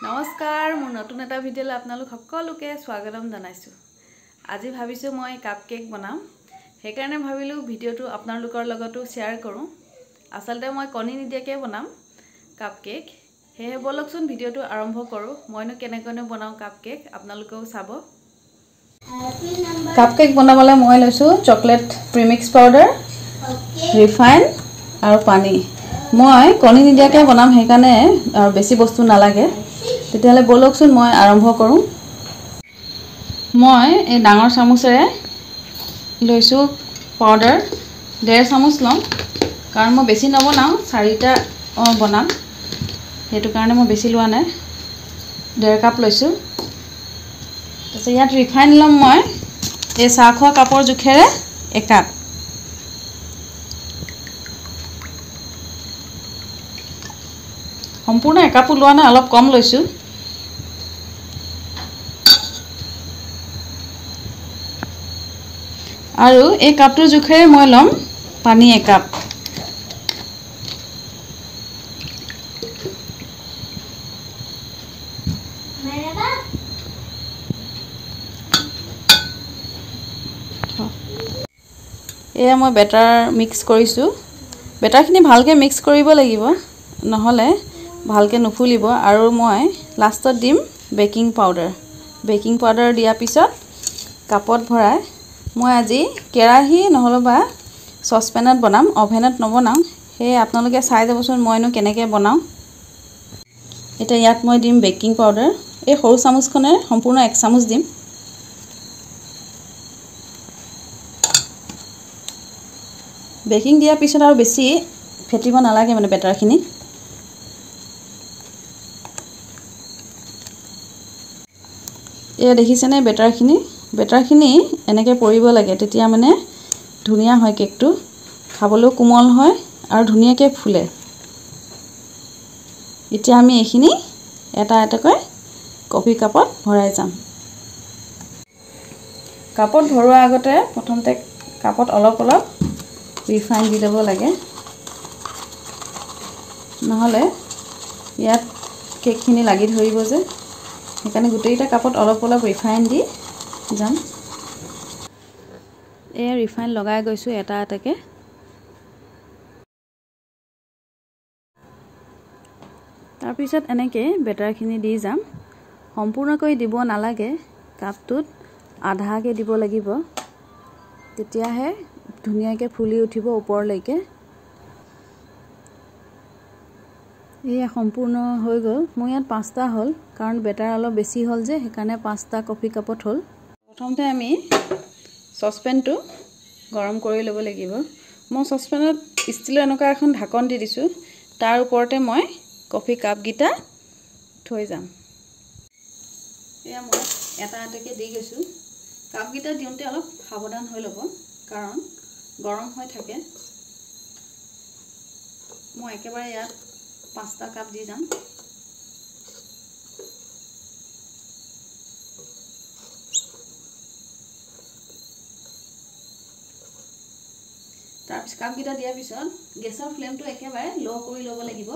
নমস্কাৰ মোৰ নতুন এটা ভিডিঅ'লৈ আপোনালোক সকলোকে স্বাগতম জনাইছো। আজি ভাবিছো মই কাপ কেক বনাম। সেইকাৰণে ভাবিলো ভিডিঅ'টো আপোনালোকৰ লগতো শ্বেয়াৰ কৰোঁ। আচলতে মই কণী নিদিয়াকে বনাম কাপ কেক। হেহে বলকচোন ভিডিঅ'টো আৰম্ভ কৰোঁ। মইনো কেনেকৈ বনাও কাপ কেক আপোনালোকেও চাব। কাপ কেক বনাবলৈ মই লৈছো চকলেট প্ৰিমিক্স পাউডাৰ, ৰিফাইন আৰু পানী। মই কণী নিদিয়াকে বনাম সেইকাৰণে আৰু বেছি বস্তু নালাগে। তেতিয়ালে বলকচোন মই আৰম্ভ কৰোঁ। মই এই ডাঙৰ চামুচেৰে লৈছো পাউডাৰ 1.5 চামুচ লম, কাৰণ মই বেছি নবনাও, 4টা বনাম। সেইটো কাৰণে মই বেছি লোৱা নাই, 1.5 কাপ লৈছো। তাৰপিছত ইয়াত ৰিফাইন লম মই এই চাহ খোৱা কাপৰ জোখেৰে 1 কাপ। সম্পূৰ্ণ 1 কাপ লোৱা নাই, অলপ কম লৈছো। আৰু এই কাপটোৰ জোখেৰে মই লম পানী 1 কাপ। এয়া মই বেটাৰ মিক্স কৰিছো। বেটাৰখিনি ভালকৈ মিক্স কৰিব লাগিব, নহলে ভালকৈ নুফুলিব। আৰু মই লাষ্টত দিম বেকিং পাউডাৰ। বেকিং পাউডাৰ দিয়াৰ পিছত কাপত ভৰাই মই আজি কেৰাহী নহলবা সসপেনত বনাম, অভেনত নবনাম। হে আপোনালোকে চাই যাবচোন মইনো কেনেকৈ বনাও। এটা ইয়াত মই দিম বেকিং পাউডাৰ। এই সৰু চামুচখনে সম্পূৰ্ণ 1 চামুচ দিম। বেকিং দিয়াৰ পিছত আৰু বেছি ফেটিব নালাগে মানে বেটাৰখিনি। এয়া দেখিছেনে বেটাৰখিনি এনেকৈ পৰিব লাগে, তেতিয়া মানে ধুনীয়া হয় কেকটো, খাবলৈও কোমল হয় আৰু ধুনীয়াকৈ ফুলে। এতিয়া আমি এইখিনি এটা এটাকৈ কফি কাপত ভৰাই যাম। কাপত ভৰোৱাৰ আগতে প্ৰথমতে কাপত অলপ ৰিফাইন দি ল'ব লাগে, নহলে ইয়াত কেকখিনি লাগি ধৰিব যে। সেইকাৰণে গোটেইটা কাপত অলপ ৰিফাইন দি যাম। এই ৰিফাইন লগাই গৈছো এটা এটাকে। তাৰপিছত এনেকৈ বেটাৰখিনি দি যাম। সম্পূৰ্ণকৈ দিব নালাগে, কাপটোত আধাকৈ দিব লাগিব, তেতিয়াহে ধুনীয়াকৈ ফুলি উঠিব ওপৰলৈকে। এয়া সম্পূৰ্ণ হৈ গ'ল। মোৰ ইয়াত 5টা হ'ল, কাৰণ বেটাৰ অলপ বেছি হ'ল যে, সেইকাৰণে 5টা কফি কাপত হ'ল। প্ৰথমতে আমি সসপেনটো গৰম কৰি ল'ব লাগিব। মই সসপেনত ষ্টিলৰ এনেকুৱা এখন ঢাকন দি দিছোঁ, তাৰ ওপৰতে মই কফি কাপকেইটা থৈ যাম। এয়া মই এটা এটাকৈ দি গৈছোঁ। কাপকেইটা দিওঁতে অলপ সাৱধান হৈ ল'ব, কাৰণ গৰম হৈ থাকে। মই একেবাৰে ইয়াত 5টা কাপ দি যাম। তাৰপিছত কাপকেইটা দিয়াৰ পিছত গেছৰ ফ্লেমটো একেবাৰে ল' কৰি ল'ব লাগিব।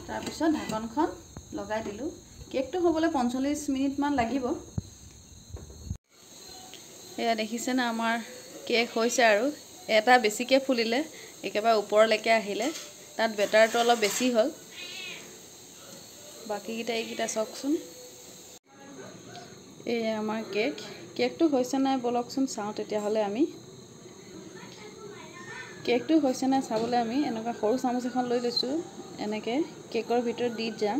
তাৰপিছত ঢাকনখন লগাই দিলোঁ। কেকটো হ'বলৈ 45 মিনিটমান লাগিব। এয়া দেখিছেনে আমাৰ কেক হৈছে, আৰু এটা বেছিকৈ ফুলিলে, একেবাৰে ওপৰলৈকে আহিলে। তাত বেটাৰটো অলপ বেছি হ'ল। বাকীকেইটা এইকেইটা চাওকচোন। এয়া আমাৰ কেকটো হৈছে নাই বলকচোন চাওঁ। তেতিয়াহ'লে আমি কেকটো হৈছে নাই চাবলৈ আমি এনেকুৱা সৰু চামুচ এখন লৈ লৈছোঁ, এনেকৈ কেকৰ ভিতৰত দি যাম।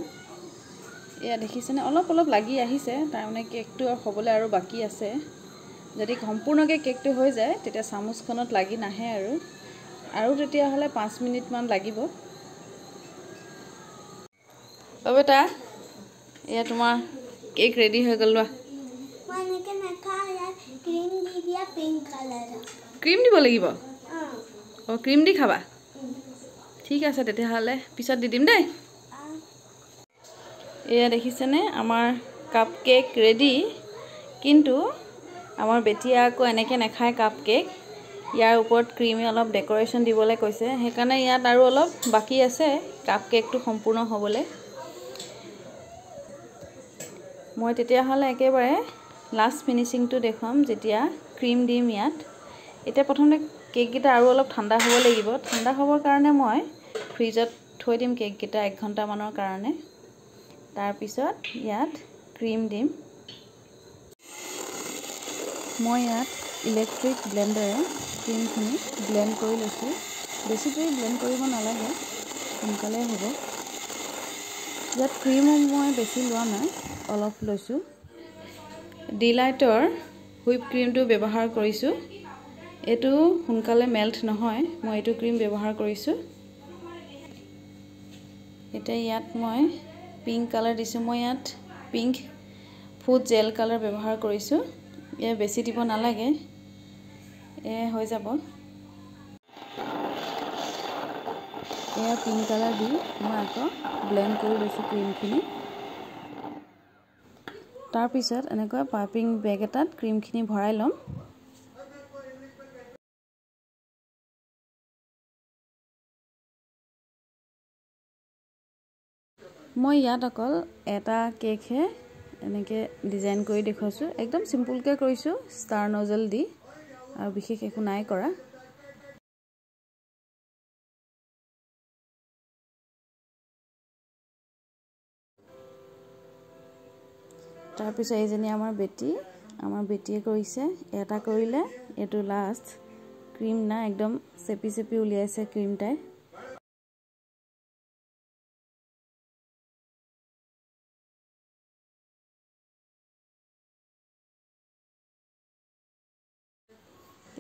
এয়া দেখিছেনে অলপ লাগি আহিছে, তাৰমানে কেকটো হ'বলৈ আৰু বাকী আছে। যদি সম্পূৰ্ণকৈ কেকটো হৈ যায় তেতিয়া চামুচখনত লাগি নাহে, আৰু তেতিয়াহ'লে 5 মিনিটমান লাগিব। বেটা, এয়া তোমাৰ কেক ৰেডি হৈ গ'ল। লোৱা। ক্ৰীম দিব লাগিব? অঁ, ক্ৰীম দি খাবা? ঠিক আছে, তেতিয়াহ'লে পিছত দি দিম দেই। এয়া দেখিছেনে আমাৰ কাপ কেক ৰেডি। কিন্তু আমাৰ বেটিয়ে আকৌ এনেকৈ নাখায় কাপ কেক, ইয়াৰ ওপৰত ক্ৰীমে অলপ ডেকোৰেশ্যন দিবলৈ কৈছে সেইকাৰণে ইয়াত আৰু অলপ বাকি আছে কাপ কেকটো সম্পূৰ্ণ হ'বলৈ মই তেতিয়াহ'লে একেবাৰে লাষ্ট ফিনিশিংটো দেখাম যেতিয়া ক্ৰীম দিম ইয়াত এতিয়া প্ৰথমতে কেককেইটা আৰু অলপ ঠাণ্ডা হ'ব লাগিব ঠাণ্ডা হ'বৰ কাৰণে মই ফ্ৰিজত থৈ দিম কেককেইটা 1 ঘণ্টা মানৰ কাৰণে তাৰ পিছত ইয়াত ক্ৰীম দিম মই ইয়াত ইলেক্ট্ৰিক ব্লেন্ডাৰে ক্ৰীমখিনি ব্লেন্ড কৰি লৈছোঁ বেছিকৈ ব্লেন্ড কৰিব নালাগে সোনকালে হ'ব ইয়াত ক্ৰীমো মই বেছি লোৱা নাই অলপ লৈছোঁ ডিলাইটৰ হুইপ ক্ৰীমটো ব্যৱহাৰ কৰিছোঁ এটো সোনকালে মেল্ট নহয় মই এটো ক্ৰীম ব্যৱহাৰ কৰিছোঁ এটা ইয়াত মই পিংক কালাৰ দিছোঁ মই ইয়াত পিংক ফুড জেল কালাৰ ব্যৱহাৰ কৰিছোঁ এ বেছি দিব নালাগে এ হৈ যাব এয়া পিংক কালাৰ দি মই আকৌ ব্লেন্ড কৰি লৈছোঁ ক্ৰীমখিনি তাৰ পিছত এনেকৈ পাইপিং বেগ এটাত ক্ৰীমখিনি ভৰাই লম মই ইয়াত অকল এটা কেকহে এনেকৈ ডিজাইন কৰি দেখুৱাইছোঁ একদম সিম্পলকৈ কৰিছোঁ ষ্টাৰ নজল দি আৰু বিশেষ একো নাই কৰা তাৰ পিছত এইজনী আমাৰ বেটিয়ে কৰিছে এটা কৰিলে এটো লাষ্ট ক্ৰীম না একদম চেপি চেপি উলিয়াইছে ক্ৰীম টাই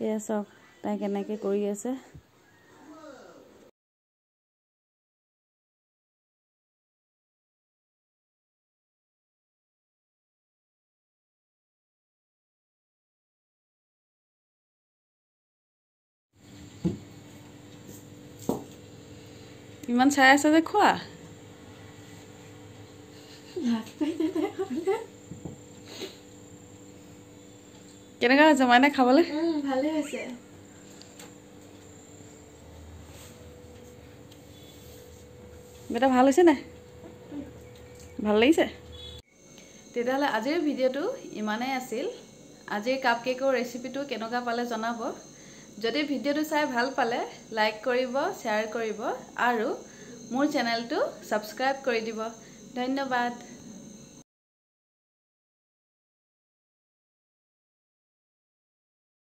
এয়া সব তাই কেনেকৈ কৰি আছে ইমান চাই আছে যে খোৱা কেনেকা হৈছে মানে খাবলৈ ভালে হৈছে বেটা ভাল হৈছে না ভাল লাগিছে তেতিয়াহ'লে আজিৰ ভিডিঅ'টো ইমানেই আছিল আজিৰ কাপ কেকৰ ৰেচিপিটো কেনেকুৱা পালে জনাব যদি ভিডিঅ'টো চাই ভাল পালে লাইক কৰিব শ্বেয়াৰ কৰিব আৰু মোৰ চেনেলটো সাবস্ক্ৰাইব কৰি দিব ধন্যবাদ